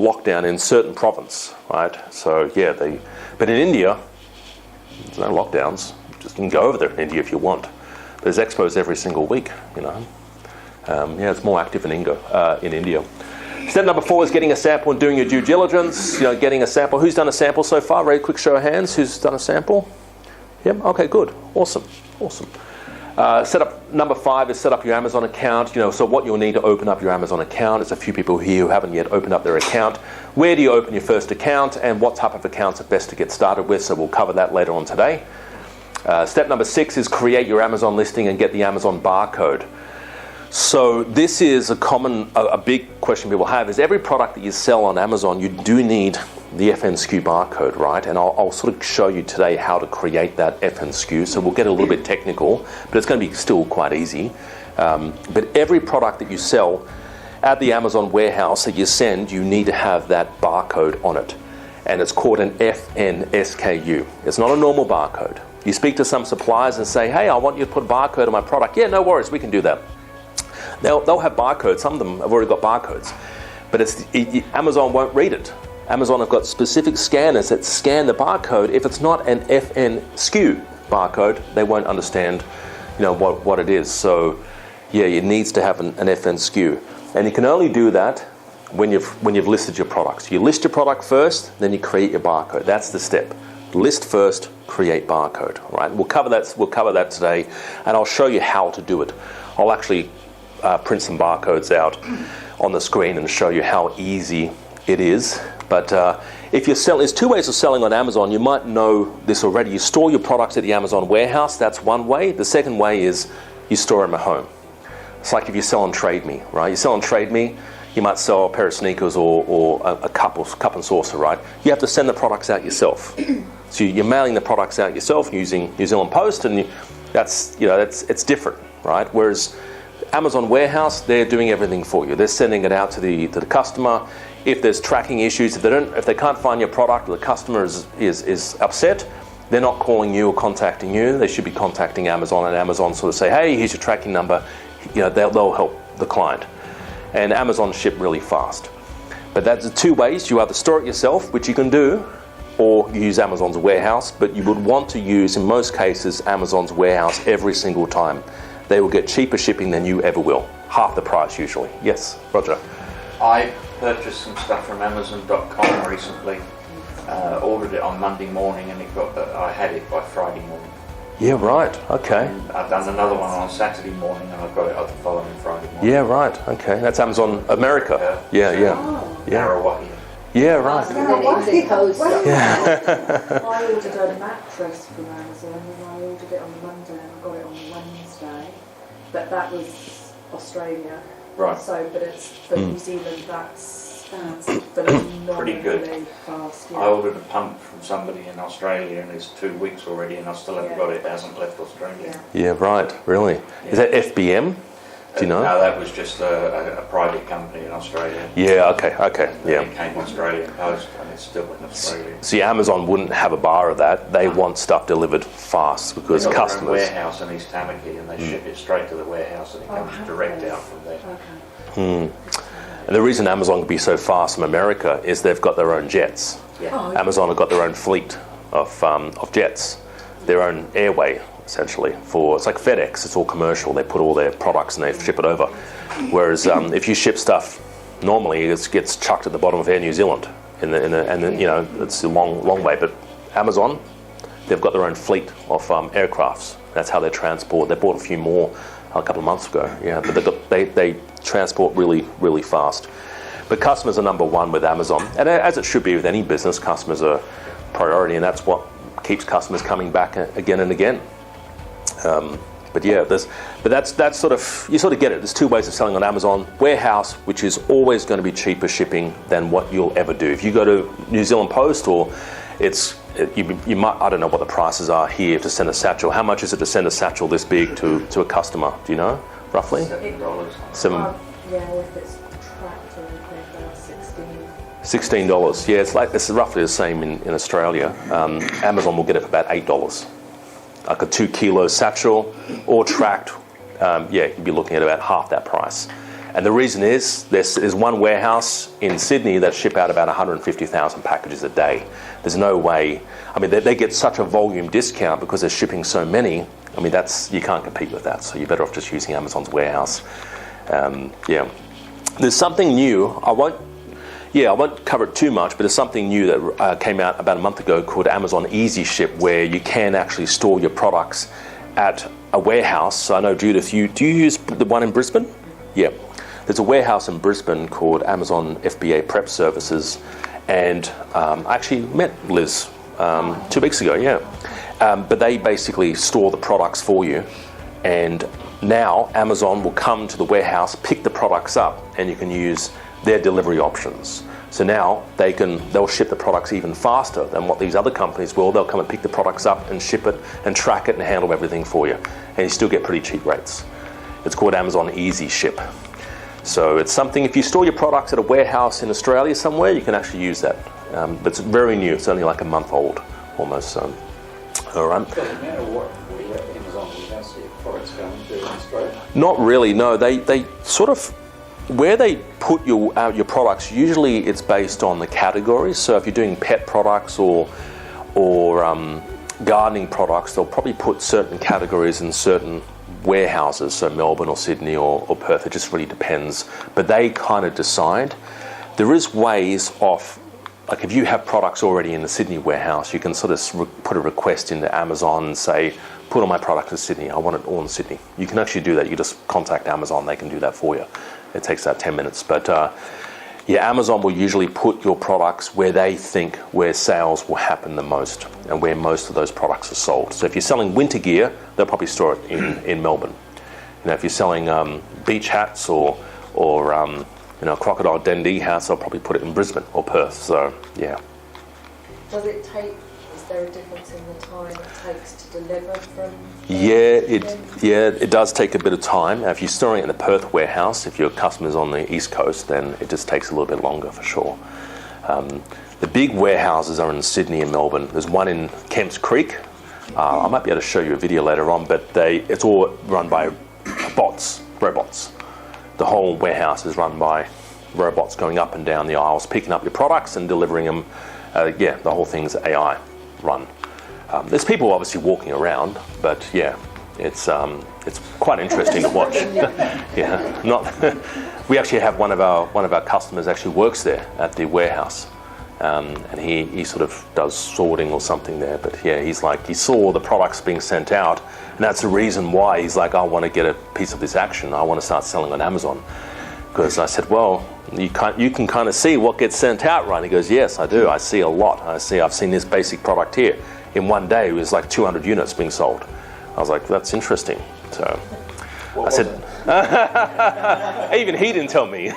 lockdown in certain province, right? So yeah, but in India, there's no lockdowns. You just can go over there in India if you want. There's expos every single week, you know. Yeah, it's more active in India. Step number 4 is getting a sample and doing your due diligence. You know, getting a sample. Who's done a sample so far? Very quick show of hands. Who's done a sample? Yep. Okay. Good. Awesome. Number 5 is set up your Amazon account. You know, so what you'll need to open up your Amazon account. There's a few people here who haven't yet opened up their account. Where do you open your first account, and what type of accounts are best to get started with? So we'll cover that later on today. Step number 6 is create your Amazon listing and get the Amazon barcode. So this is a big question people have, is every product that you sell on Amazon, you do need the FNSKU barcode, right? And I'll sort of show you today how to create that FNSKU. So we'll get a little bit technical, but it's going to be still quite easy. But every product that you sell at the Amazon warehouse that you send, you need to have that barcode on it. And it's called an FNSKU. It's not a normal barcode. You speak to some suppliers and say, hey, I want you to put a barcode on my product. Yeah, no worries, we can do that. They'll have barcodes. Some of them have already got barcodes, but Amazon won't read it. Amazon have got specific scanners that scan the barcode. If it's not an FNSKU barcode, they won't understand, you know, what it is. So, yeah, it needs to have an FNSKU, and you can only do that when you've listed your products. You list your product first, then you create your barcode. That's the step. List first, create barcode. Right? We'll cover that today, and I'll show you how to do it. I'll actually print some barcodes out on the screen and show you how easy it is. But if you're selling, there's 2 ways of selling on Amazon. You might know this already. You store your products at the Amazon warehouse. That's one way. The second way is you store them at home. It's like if you sell on Trade Me, right? You sell on Trade Me, you might sell a pair of sneakers or a cup and saucer, right? You have to send the products out yourself. So you're mailing the products out yourself using New Zealand Post, and it's different, right? Whereas Amazon warehouse, they're doing everything for you. They're sending it out to the customer. If there's tracking issues, if they can't find your product, or the customer is upset, they're not calling you or contacting you. They should be contacting Amazon, and Amazon sort of say, hey, here's your tracking number. You know, they'll help the client. And Amazon ship really fast. But that's the 2 ways. You either store it yourself, which you can do, or you use Amazon's warehouse. But you would want to use, in most cases, Amazon's warehouse every single time. They will get cheaper shipping than you ever will. Half the price usually. Yes, Roger. I purchased some stuff from Amazon.com recently. Ordered it on Monday morning, and I had it by Friday morning. Yeah, right. Okay. And I've done another one on Saturday morning, and I've got it up the following Friday morning. Yeah, right. Okay. That's Amazon America. Yeah. Narawaki. Yeah, right. Yeah. I ordered a mattress from Amazon, and I ordered it on the Monday, and I got it on the Wednesday. But that was Australia. Right. So, but it's for New Zealand. That's pretty good. Fast, yeah. I ordered a pump from somebody in Australia, and it's 2 weeks already, and I still haven't got it. It hasn't left Australia. Yeah, right. Really? Yeah. Is that FBM? Do you know? No, that was just a private company in Australia. Yeah. Okay. Yeah. It came Australian Post, and it's still in Australia. See, Amazon wouldn't have a bar of that. They want stuff delivered fast because They've got customers. their own warehouse in East Tamaki, and they ship it straight to the warehouse, and it comes direct out from there. Okay. And the reason Amazon can be so fast from America is they've got their own jets. Yeah. Amazon have got their own fleet of jets, their own airway essentially. It's like FedEx. It's all commercial. They put all their products and they ship it over. Whereas if you ship stuff normally, it gets chucked at the bottom of Air New Zealand, and it's a long way. But Amazon, they've got their own fleet of aircrafts. That's how they transport. They bought a few more a couple of months ago. Yeah, but they transport really, really fast. But customers are number one with Amazon, and as it should be with any business, customers are priority, and that's what keeps customers coming back again and again. But that's sort of, you sort of get it. There's 2 ways of selling on Amazon. Warehouse, which is always going to be cheaper shipping than what you'll ever do. If you go to New Zealand Post, or you might, I don't know what the prices are here to send a satchel. How much is it to send a satchel this big to a customer? Do you know, roughly? $7. If it's tracked, about $16. $16. Yeah, it's roughly the same in Australia. Amazon will get it for about $8. Like a 2 kilo satchel, or tracked, you'd be looking at about half that price. And the reason is, there's one warehouse in Sydney that ship out about 150,000 packages a day. There's no way, I mean, they get such a volume discount because they're shipping so many. I mean, you can't compete with that. So you're better off just using Amazon's warehouse. Yeah. There's something new. I won't cover it too much, but there's something new that came out about a month ago called Amazon Easy Ship, where you can actually store your products at a warehouse. So I know, Judith, do you use the one in Brisbane? Yeah. There's a warehouse in Brisbane called Amazon FBA Prep Services, and I actually met Liz 2 weeks ago, yeah. But they basically store the products for you, and now Amazon will come to the warehouse, pick the products up, and you can use their delivery options. So now they'll ship the products even faster than what these other companies will. They'll come and pick the products up and ship it and track it and handle everything for you. And you still get pretty cheap rates. It's called Amazon Easy Ship. So it's something, if you store your products at a warehouse in Australia somewhere, you can actually use that. But it's very new. It's only like a month old, almost. So. All right. Doesn't matter what Amazon warehouse your products going to in Australia? Not really, no. They sort of, where they put your products, usually it's based on the categories. So if you're doing pet products or gardening products, they'll probably put certain categories in certain warehouses, so Melbourne or Sydney or Perth. It just really depends. But they kind of decide. There is ways of, like if you have products already in the Sydney warehouse, you can sort of put a request into Amazon and say, put all my product in Sydney. I want it all in Sydney. You can actually do that. You just contact Amazon. They can do that for you. It takes about 10 minutes. But yeah, Amazon will usually put your products where they think where sales will happen the most and where most of those products are sold. So if you're selling winter gear, they'll probably store it in Melbourne. You know, if you're selling beach hats or crocodile Dundee hats, they'll probably put it in Brisbane or Perth. So yeah. Is there a difference in the time it takes to deliver from? It does take a bit of time. If you're storing it in the Perth warehouse, if your customer's on the East Coast, then it just takes a little bit longer for sure. The big warehouses are in Sydney and Melbourne. There's one in Kemps Creek. I might be able to show you a video later on, but it's all run by robots. The whole warehouse is run by robots going up and down the aisles, picking up your products and delivering them. The whole thing's AI run. There's people obviously walking around, but yeah, it's quite interesting to watch. We actually have one of our customers actually works there at the warehouse, and he sort of does sorting or something there. But yeah, he saw the products being sent out, and that's the reason why he's like, I want to get a piece of this action. I want to start selling on Amazon. Because I said, well, you can kind of see what gets sent out, right? And he goes, yes, I do. I see a lot. I've seen this basic product here. In one day, it was like 200 units being sold. I was like, that's interesting. So I said, even he didn't tell me.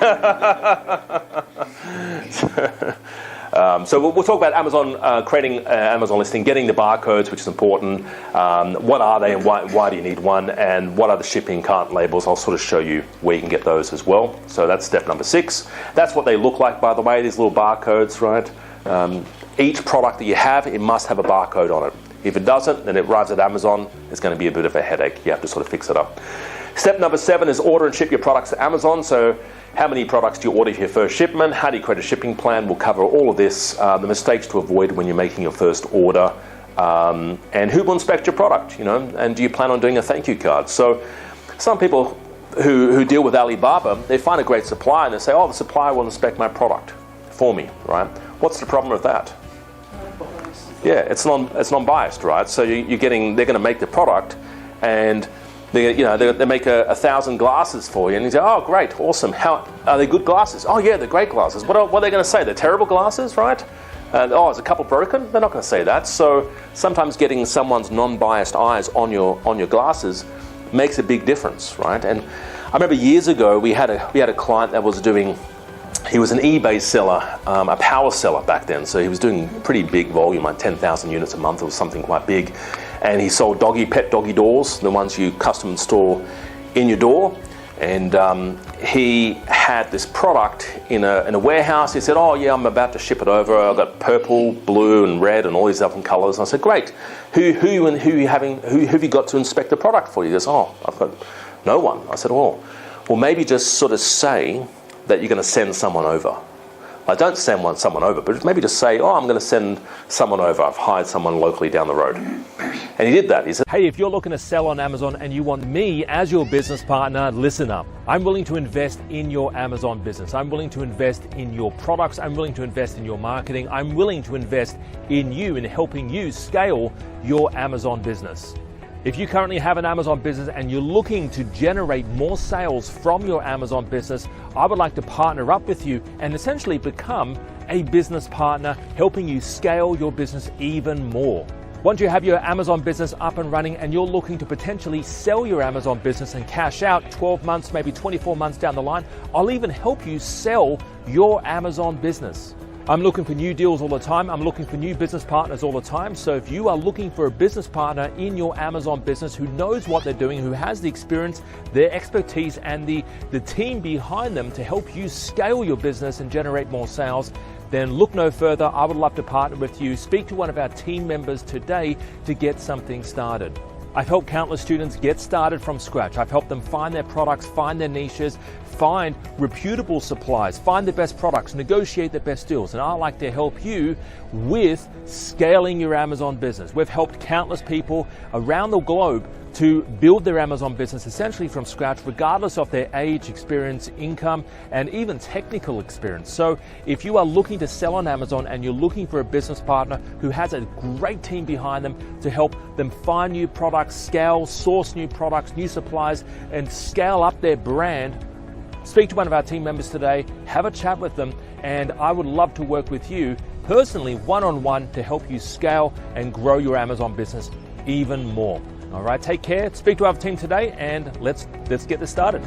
So we'll talk about Amazon, creating Amazon listing, getting the barcodes, which is important. What are they and why do you need one? And what are the shipping cart labels? I'll sort of show you where you can get those as well. So that's step number 6. That's what they look like, by the way, these little barcodes, right? Each product that you have, it must have a barcode on it. If it doesn't, then it arrives at Amazon. It's going to be a bit of a headache. You have to sort of fix it up. Step number 7 is order and ship your products to Amazon. So how many products do you order for your first shipment? How do you create a shipping plan? We'll cover all of this, the mistakes to avoid when you're making your first order, and who will inspect your product, and do you plan on doing a thank you card? So some people who deal with Alibaba, they find a great supplier and they say, oh, the supplier will inspect my product for me, right? What's the problem with that? Yeah, it's non-biased, right? So they're going to make the product, and they make 1,000 glasses for you, and you say, oh, great, awesome. How are they? Good glasses? Oh, yeah, they're great glasses. What are they going to say? They're terrible glasses, right? Is a couple broken? They're not going to say that. So sometimes getting someone's non-biased eyes on your glasses makes a big difference, right? And I remember years ago we had a client that was doing. He was an eBay seller, a power seller back then, so he was doing pretty big volume, like 10,000 units a month. It was something quite big. And he sold pet doggy doors, the ones you custom install in your door. And he had this product in a warehouse. He said, oh yeah, I'm about to ship it over. I've got purple, blue and red and all these different colors. And I said, great. Who have you got to inspect the product for you? He goes, oh, I've got no one. I said, well, Well, maybe just sort of say that you're going to send someone over. Like, don't send someone over, but maybe just say, oh, I'm going to send someone over. I've hired someone locally down the road. And he did that. He said, hey, if you're looking to sell on Amazon and you want me as your business partner, listen up. I'm willing to invest in your Amazon business. I'm willing to invest in your products. I'm willing to invest in your marketing. I'm willing to invest in you, in helping you scale your Amazon business. If you currently have an Amazon business and you're looking to generate more sales from your Amazon business, I would like to partner up with you and essentially become a business partner, helping you scale your business even more. Once you have your Amazon business up and running and you're looking to potentially sell your Amazon business and cash out 12 months, maybe 24 months down the line, I'll even help you sell your Amazon business. I'm looking for new deals all the time. I'm looking for new business partners all the time. So if you are looking for a business partner in your Amazon business who knows what they're doing, who has the experience, their expertise, and the team behind them to help you scale your business and generate more sales, then look no further. I would love to partner with you. Speak to one of our team members today to get something started. I've helped countless students get started from scratch. I've helped them find their products, find their niches, find reputable suppliers, find the best products, negotiate the best deals. And I'd like to help you with scaling your Amazon business. We've helped countless people around the globe to build their Amazon business essentially from scratch, regardless of their age, experience, income, and even technical experience. So if you are looking to sell on Amazon and you're looking for a business partner who has a great team behind them to help them find new products, scale, source new products, new suppliers, and scale up their brand, speak to one of our team members today, have a chat with them, and I would love to work with you personally, one-on-one, to help you scale and grow your Amazon business even more. All right, take care. Speak to our team today, and let's get this started.